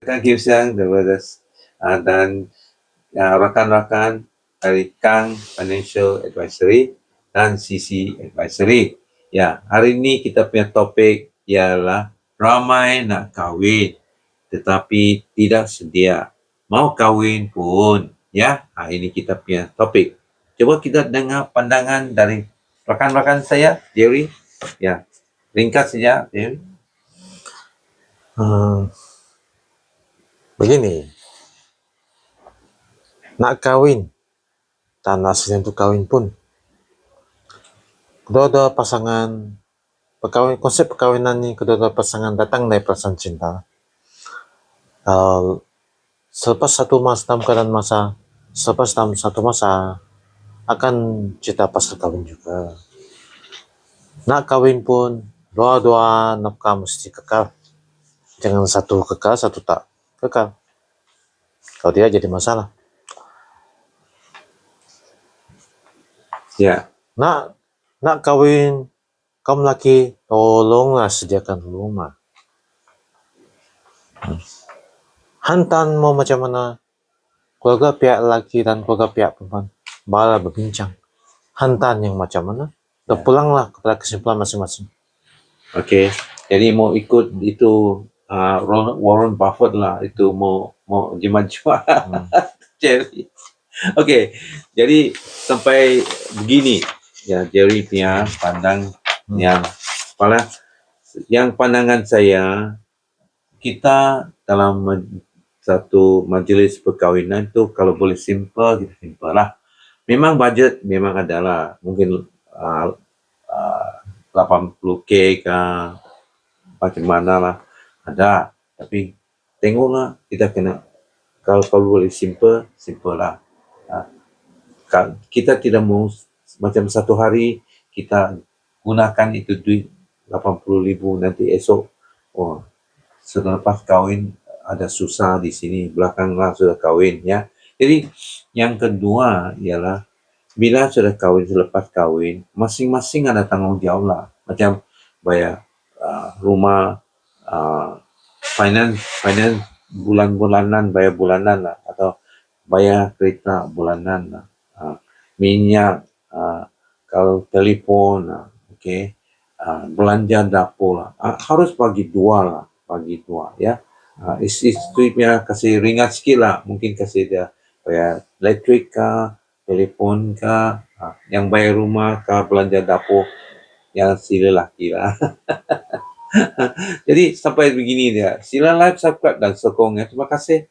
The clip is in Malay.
Kang Kim Siang dan rakan-rakan dari Kang Financial Advisory dan CC Advisory. Ya, hari ini kita punya topik ialah ramai nak kahwin tetapi tidak sedia. Mau kahwin pun, ya. Ini kita punya topik. Coba kita dengar pandangan dari rakan-rakan saya, Jerry. Ya, ringkas saja, Jerry. Begini, nak kawin, tak nasibnya untuk kawin pun. Kedua-dua pasangan, konsep perkawinan ni, kedua-dua pasangan datang dari perasaan cinta. Selepas satu masa, dalam keadaan masa, selepas dalam satu masa, akan cerita pasal kawin juga. Nak kawin pun, dua-dua nafkah mesti kekal. Jangan satu kekal, satu tak kekal. Kalau dia jadi masalah. Ya. Nak kawin, kaum lelaki, tolonglah sediakan rumah. Hantan mau macam mana, keluarga pihak lelaki dan keluarga pihak perempuan balah berbincang. Hantan yang macam mana, dan pulanglah kepada kesimpulan masing-masing. Okey, jadi mau ikut itu Warren Buffett lah, itu mau jimat-jimat. Jerry. Okey, jadi sampai begini ya, Jerry punya pandang yang pandangan saya, kita dalam satu majlis perkahwinan tu kalau boleh simple, kita simple lah. Memang budget memang adalah mungkin 80k kah, macam mana lah, ada. Tapi tengoklah, kita kena, kalau boleh simple lah. Kita tidak mau macam satu hari kita gunakan itu duit 80,000, nanti esok selepas kahwin ada susah di sini, belakanglah sudah kahwin, ya. Jadi yang kedua ialah bila sudah kahwin, selepas kahwin, masing-masing ada tanggung jawab lah. Macam bayar rumah, finance bulan-bulanan, bayar bulanan lah, atau bayar kereta bulanan lah, minyak, kalau telefon, okey, belanja dapur lah, harus bagi dua ya. Istrinya kasih ringat sikit lah, mungkin kasih dia bayar elektrik kah, telefon kah, yang bayar rumah kah, belanja dapur, yang si lelaki lah. Jadi sampai begini dia. Sila like, subscribe dan sokong ya. Terima kasih.